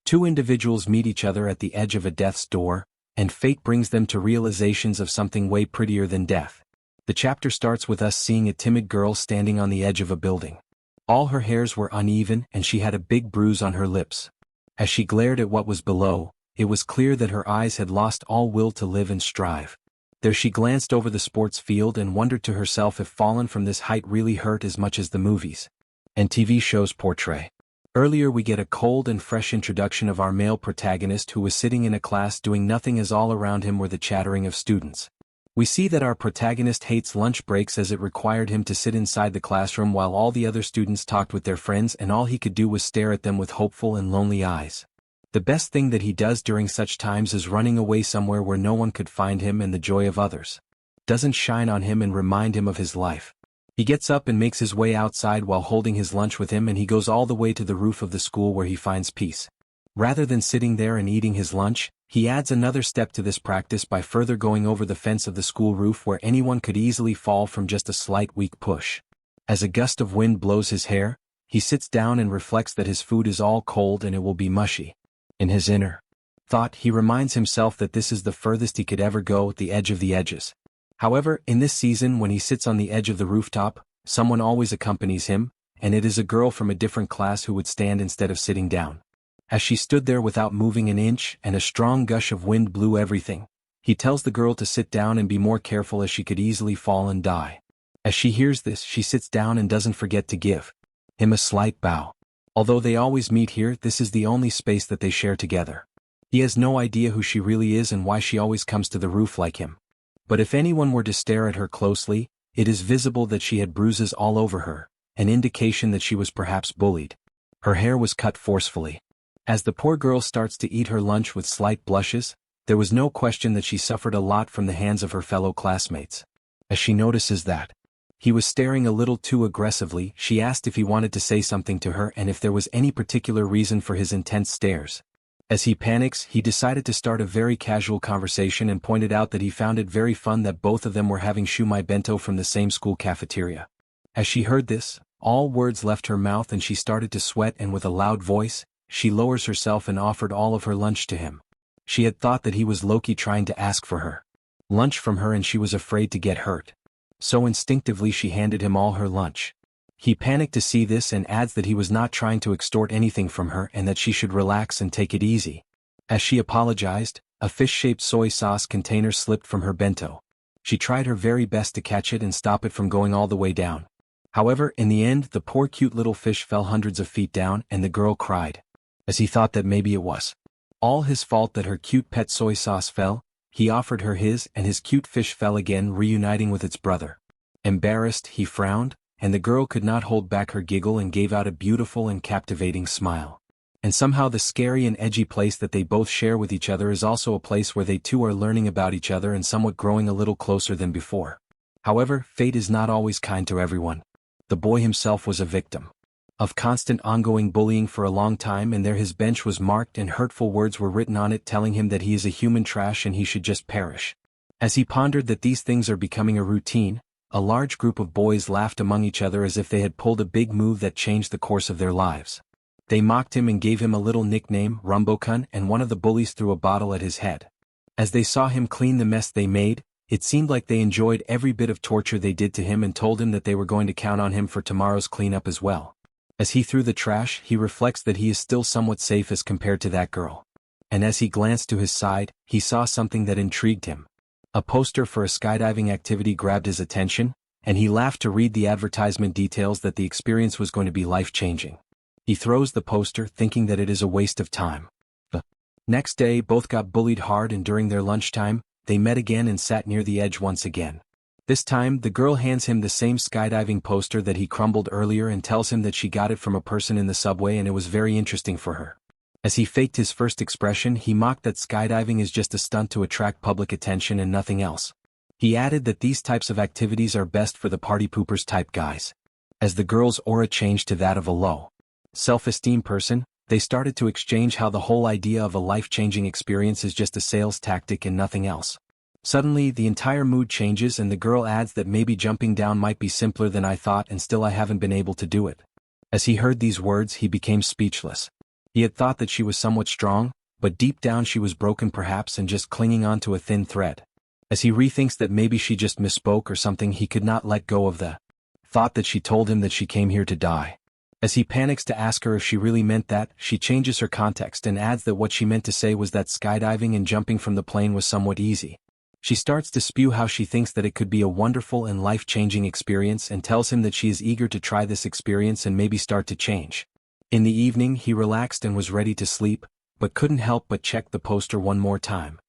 Two individuals meet each other at the edge of a death's door, and fate brings them to realizations of something way prettier than death. The chapter starts with us seeing a timid girl standing on the edge of a building. All her hairs were uneven and she had a big bruise on her lips. As she glared at what was below, it was clear that her eyes had lost all will to live and strive. There she glanced over the sports field and wondered to herself if falling from this height really hurt as much as the movies and TV shows portray. Earlier we get a cold and fresh introduction of our male protagonist who was sitting in a class doing nothing as all around him were the chattering of students. We see that our protagonist hates lunch breaks as it required him to sit inside the classroom while all the other students talked with their friends and all he could do was stare at them with hopeful and lonely eyes. The best thing that he does during such times is running away somewhere where no one could find him and the joy of others doesn't shine on him and remind him of his life. He gets up and makes his way outside while holding his lunch with him and he goes all the way to the roof of the school where he finds peace. Rather than sitting there and eating his lunch, he adds another step to this practice by further going over the fence of the school roof where anyone could easily fall from just a slight weak push. As a gust of wind blows his hair, he sits down and reflects that his food is all cold and it will be mushy. In his inner thought, he reminds himself that this is the furthest he could ever go at the edge of the edges. However, in this season when he sits on the edge of the rooftop, someone always accompanies him, and it is a girl from a different class who would stand instead of sitting down. As she stood there without moving an inch and a strong gush of wind blew everything, he tells the girl to sit down and be more careful as she could easily fall and die. As she hears this, she sits down and doesn't forget to give him a slight bow. Although they always meet here, this is the only space that they share together. He has no idea who she really is and why she always comes to the roof like him. But if anyone were to stare at her closely, it is visible that she had bruises all over her, an indication that she was perhaps bullied. Her hair was cut forcefully. As the poor girl starts to eat her lunch with slight blushes, there was no question that she suffered a lot from the hands of her fellow classmates. As she notices that he was staring a little too aggressively, she asked if he wanted to say something to her and if there was any particular reason for his intense stares. As he panics, he decided to start a very casual conversation and pointed out that he found it very fun that both of them were having shumai bento from the same school cafeteria. As she heard this, all words left her mouth and she started to sweat, and with a loud voice, she lowers herself and offered all of her lunch to him. She had thought that he was Loki trying to ask for her lunch from her and she was afraid to get hurt. So instinctively she handed him all her lunch. He panicked to see this and adds that he was not trying to extort anything from her and that she should relax and take it easy. As she apologized, a fish-shaped soy sauce container slipped from her bento. She tried her very best to catch it and stop it from going all the way down. However, in the end, the poor cute little fish fell hundreds of feet down and the girl cried. As he thought that maybe it was all his fault that her cute pet soy sauce fell, he offered her his and his cute fish fell again, reuniting with its brother. Embarrassed, he frowned, and the girl could not hold back her giggle and gave out a beautiful and captivating smile. And somehow the scary and edgy place that they both share with each other is also a place where they two are learning about each other and somewhat growing a little closer than before. However, fate is not always kind to everyone. The boy himself was a victim of constant ongoing bullying for a long time, and there his bench was marked and hurtful words were written on it telling him that he is a human trash and he should just perish. As he pondered that these things are becoming a routine, a large group of boys laughed among each other as if they had pulled a big move that changed the course of their lives. They mocked him and gave him a little nickname, Rumbokun, and one of the bullies threw a bottle at his head. As they saw him clean the mess they made, it seemed like they enjoyed every bit of torture they did to him and told him that they were going to count on him for tomorrow's cleanup as well. As he threw the trash, he reflects that he is still somewhat safe as compared to that girl. And as he glanced to his side, he saw something that intrigued him. A poster for a skydiving activity grabbed his attention, and he laughed to read the advertisement details that the experience was going to be life-changing. He throws the poster, thinking that it is a waste of time. The next day, both got bullied hard, and during their lunchtime, they met again and sat near the edge once again. This time, the girl hands him the same skydiving poster that he crumbled earlier and tells him that she got it from a person in the subway and it was very interesting for her. As he faked his first expression, he mocked that skydiving is just a stunt to attract public attention and nothing else. He added that these types of activities are best for the party poopers type guys. As the girl's aura changed to that of a low self-esteem person, they started to exchange how the whole idea of a life-changing experience is just a sales tactic and nothing else. Suddenly, the entire mood changes and the girl adds that maybe jumping down might be simpler than I thought and still I haven't been able to do it. As he heard these words, he became speechless. He had thought that she was somewhat strong, but deep down she was broken perhaps and just clinging on to a thin thread. As he rethinks that maybe she just misspoke or something, he could not let go of the thought that she told him that she came here to die. As he panics to ask her if she really meant that, she changes her context and adds that what she meant to say was that skydiving and jumping from the plane was somewhat easy. She starts to spew how she thinks that it could be a wonderful and life-changing experience and tells him that she is eager to try this experience and maybe start to change. In the evening he relaxed and was ready to sleep, but couldn't help but check the poster one more time.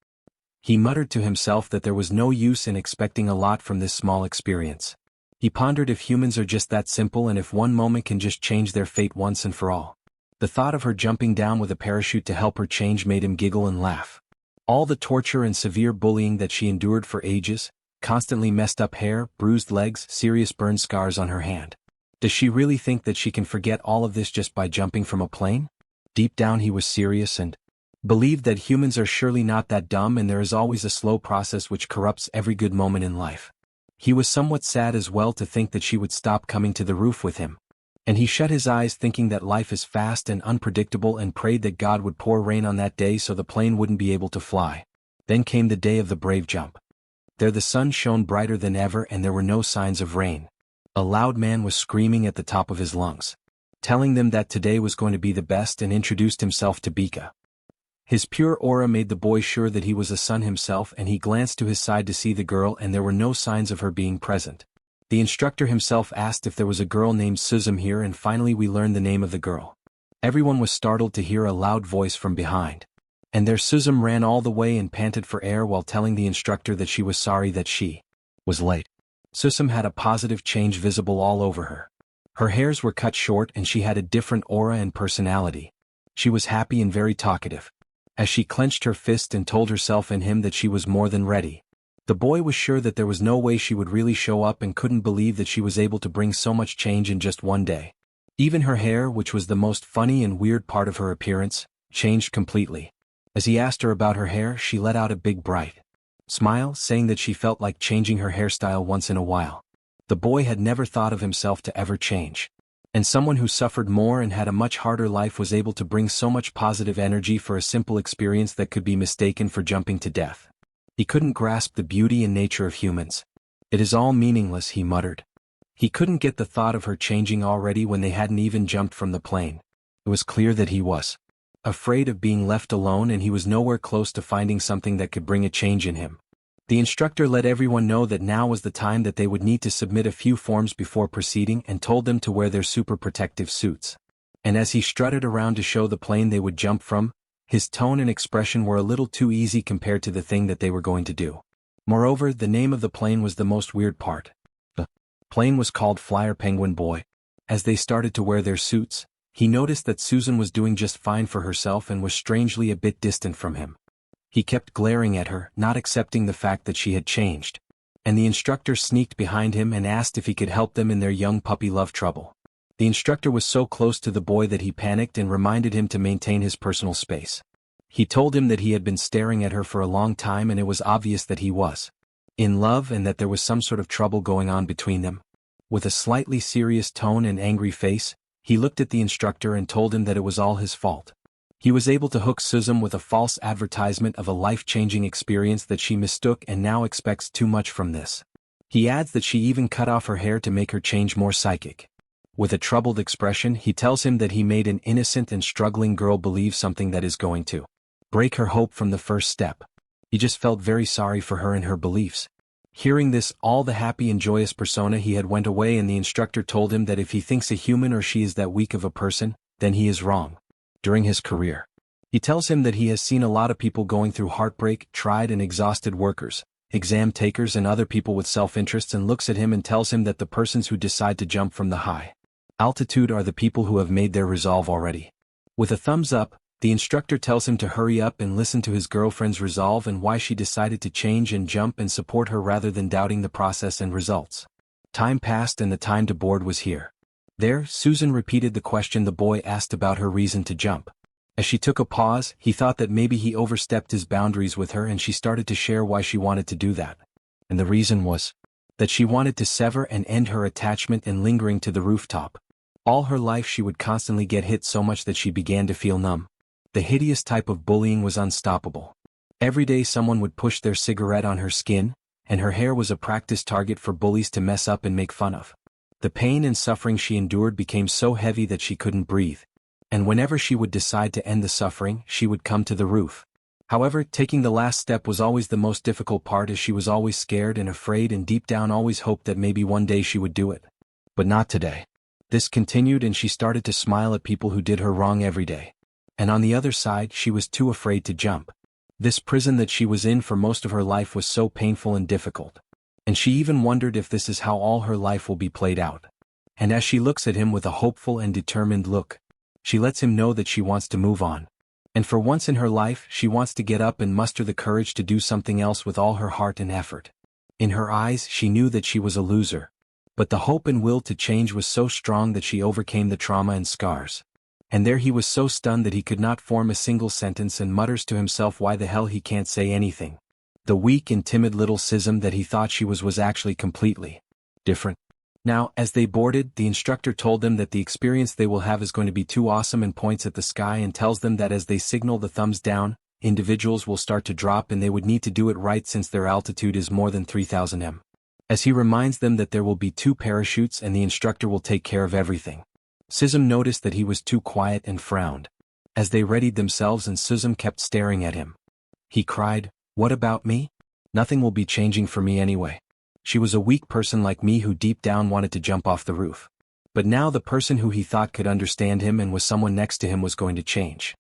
He muttered to himself that there was no use in expecting a lot from this small experience. He pondered if humans are just that simple and if one moment can just change their fate once and for all. The thought of her jumping down with a parachute to help her change made him giggle and laugh. All the torture and severe bullying that she endured for ages, constantly messed up hair, bruised legs, serious burn scars on her hand. Does she really think that she can forget all of this just by jumping from a plane? Deep down he was serious and believed that humans are surely not that dumb and there is always a slow process which corrupts every good moment in life. He was somewhat sad as well to think that she would stop coming to the roof with him. And he shut his eyes thinking that life is fast and unpredictable and prayed that God would pour rain on that day so the plane wouldn't be able to fly. Then came the day of the brave jump. There the sun shone brighter than ever and there were no signs of rain. A loud man was screaming at the top of his lungs, telling them that today was going to be the best, and introduced himself to Bika. His pure aura made the boy sure that he was a son himself, and he glanced to his side to see the girl and there were no signs of her being present. The instructor himself asked if there was a girl named Suzum here, and finally we learned the name of the girl. Everyone was startled to hear a loud voice from behind. And there Suzum ran all the way and panted for air while telling the instructor that she was sorry that she was late. Suzum had a positive change visible all over her. Her hairs were cut short and she had a different aura and personality. She was happy and very talkative. As she clenched her fist and told herself and him that she was more than ready. The boy was sure that there was no way she would really show up and couldn't believe that she was able to bring so much change in just one day. Even her hair, which was the most funny and weird part of her appearance, changed completely. As he asked her about her hair, she let out a big bright smile, saying that she felt like changing her hairstyle once in a while. The boy had never thought of himself to ever change. And someone who suffered more and had a much harder life was able to bring so much positive energy for a simple experience that could be mistaken for jumping to death. He couldn't grasp the beauty and nature of humans. It is all meaningless, he muttered. He couldn't get the thought of her changing already when they hadn't even jumped from the plane. It was clear that he was afraid of being left alone, and he was nowhere close to finding something that could bring a change in him. The instructor let everyone know that now was the time that they would need to submit a few forms before proceeding, and told them to wear their super protective suits. And as he strutted around to show the plane they would jump from, his tone and expression were a little too easy compared to the thing that they were going to do. Moreover, the name of the plane was the most weird part. The plane was called Flyer Penguin Boy. As they started to wear their suits, he noticed that Susan was doing just fine for herself and was strangely a bit distant from him. He kept glaring at her, not accepting the fact that she had changed. And the instructor sneaked behind him and asked if he could help them in their young puppy love trouble. The instructor was so close to the boy that he panicked and reminded him to maintain his personal space. He told him that he had been staring at her for a long time and it was obvious that he was in love and that there was some sort of trouble going on between them. With a slightly serious tone and angry face, he looked at the instructor and told him that it was all his fault. He was able to hook Suzum with a false advertisement of a life-changing experience that she mistook and now expects too much from this. He adds that she even cut off her hair to make her change more psychic. With a troubled expression, he tells him that he made an innocent and struggling girl believe something that is going to break her hope from the first step. He just felt very sorry for her and her beliefs. Hearing this, all the happy and joyous persona he had went away, and the instructor told him that if he thinks a human or she is that weak of a person, then he is wrong. During his career, he tells him that he has seen a lot of people going through heartbreak, tried and exhausted workers, exam takers and other people with self-interests, and looks at him and tells him that the persons who decide to jump from the high altitude are the people who have made their resolve already. With a thumbs up, the instructor tells him to hurry up and listen to his girlfriend's resolve and why she decided to change and jump and support her rather than doubting the process and results. Time passed and the time to board was here. There, Susan repeated the question the boy asked about her reason to jump. As she took a pause, he thought that maybe he overstepped his boundaries with her, and she started to share why she wanted to do that. And the reason was that she wanted to sever and end her attachment and lingering to the rooftop. All her life she would constantly get hit so much that she began to feel numb. The hideous type of bullying was unstoppable. Every day someone would push their cigarette on her skin, and her hair was a practice target for bullies to mess up and make fun of. The pain and suffering she endured became so heavy that she couldn't breathe. And whenever she would decide to end the suffering, she would come to the roof. However, taking the last step was always the most difficult part, as she was always scared and afraid and deep down always hoped that maybe one day she would do it. But not today. This continued, and she started to smile at people who did her wrong every day. And on the other side, she was too afraid to jump. This prison that she was in for most of her life was so painful and difficult. And she even wondered if this is how all her life will be played out. And as she looks at him with a hopeful and determined look, she lets him know that she wants to move on. And for once in her life, she wants to get up and muster the courage to do something else with all her heart and effort. In her eyes, she knew that she was a loser. But the hope and will to change was so strong that she overcame the trauma and scars. And there he was, so stunned that he could not form a single sentence, and mutters to himself why the hell he can't say anything. The weak and timid little Sism that he thought she was actually completely different. Now, as they boarded, the instructor told them that the experience they will have is going to be too awesome, and points at the sky and tells them that as they signal the thumbs down, individuals will start to drop, and they would need to do it right since their altitude is more than 3,000 m. As he reminds them that there will be 2 parachutes and the instructor will take care of everything. Sism noticed that he was too quiet and frowned. As they readied themselves and Sism kept staring at him, he cried, "What about me? Nothing will be changing for me anyway. She was a weak person like me who deep down wanted to jump off the roof." But now the person who he thought could understand him and was someone next to him was going to change.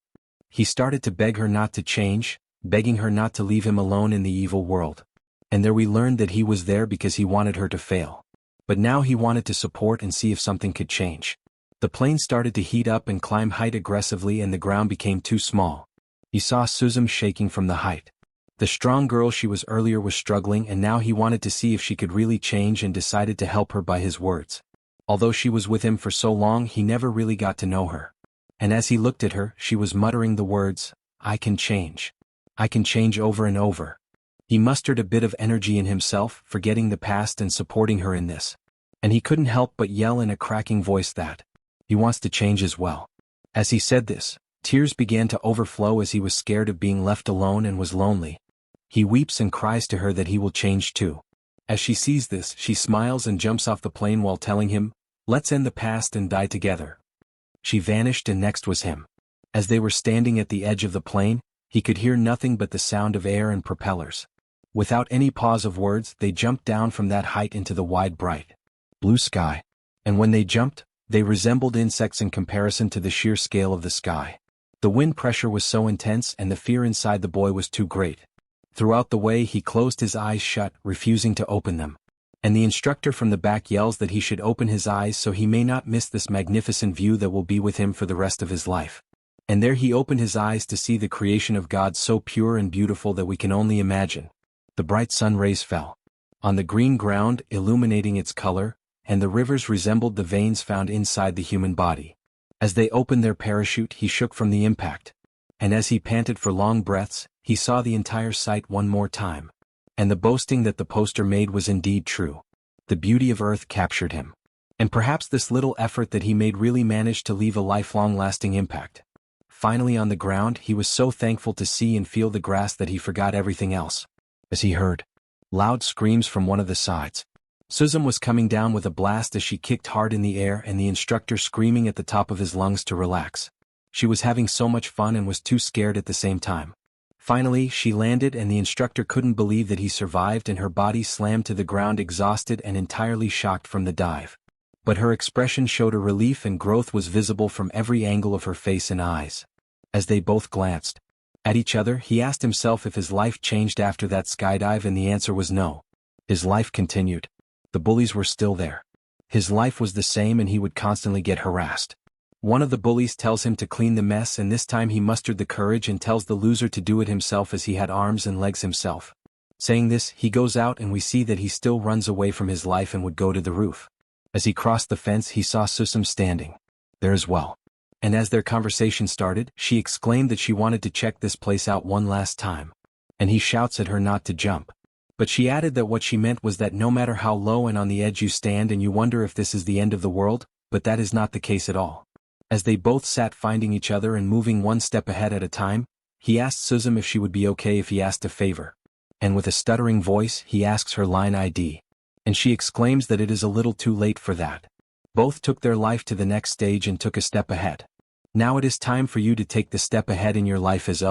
He started to beg her not to change, begging her not to leave him alone in the evil world. And there we learned that he was there because he wanted her to fail. But now he wanted to support and see if something could change. The plane started to heat up and climb height aggressively, and the ground became too small. He saw Suzum shaking from the height. The strong girl she was earlier was struggling, and now he wanted to see if she could really change, and decided to help her by his words. Although she was with him for so long, he never really got to know her. And as he looked at her, she was muttering the words, "I can change. I can change," over and over. He mustered a bit of energy in himself, forgetting the past and supporting her in this. And he couldn't help but yell in a cracking voice that he wants to change as well. As he said this, tears began to overflow as he was scared of being left alone and was lonely. He weeps and cries to her that he will change too. As she sees this, she smiles and jumps off the plane while telling him, "Let's end the past and die together." She vanished, and next was him. As they were standing at the edge of the plane, he could hear nothing but the sound of air and propellers. Without any pause of words, they jumped down from that height into the wide, bright blue sky. And when they jumped, they resembled insects in comparison to the sheer scale of the sky. The wind pressure was so intense, and the fear inside the boy was too great. Throughout the way he closed his eyes shut, refusing to open them. And the instructor from the back yells that he should open his eyes so he may not miss this magnificent view that will be with him for the rest of his life. And there he opened his eyes to see the creation of God, so pure and beautiful that we can only imagine. The bright sun rays fell on the green ground, illuminating its color, and the rivers resembled the veins found inside the human body. As they opened their parachute, he shook from the impact. And as he panted for long breaths, he saw the entire sight one more time. And the boasting that the poster made was indeed true. The beauty of Earth captured him. And perhaps this little effort that he made really managed to leave a lifelong lasting impact. Finally on the ground, he was so thankful to see and feel the grass that he forgot everything else. As he heard loud screams from one of the sides. Suzum was coming down with a blast as she kicked hard in the air, and the instructor screaming at the top of his lungs to relax. She was having so much fun and was too scared at the same time. Finally, she landed, and the instructor couldn't believe that he survived, and her body slammed to the ground exhausted and entirely shocked from the dive. But her expression showed a relief, and growth was visible from every angle of her face and eyes. As they both glanced at each other, he asked himself if his life changed after that skydive, and the answer was no. His life continued. The bullies were still there. His life was the same, and he would constantly get harassed. One of the bullies tells him to clean the mess, and this time he mustered the courage and tells the loser to do it himself, as he had arms and legs himself. Saying this, he goes out, and we see that he still runs away from his life and would go to the roof. As he crossed the fence, he saw Susum standing there as well. And as their conversation started, she exclaimed that she wanted to check this place out one last time. And he shouts at her not to jump. But she added that what she meant was that no matter how low and on the edge you stand and you wonder if this is the end of the world, but that is not the case at all. As they both sat finding each other and moving one step ahead at a time, he asked Suzum if she would be okay if he asked a favor. And with a stuttering voice, he asks her line ID. And she exclaims that it is a little too late for that. Both took their life to the next stage and took a step ahead. Now it is time for you to take the step ahead in your life as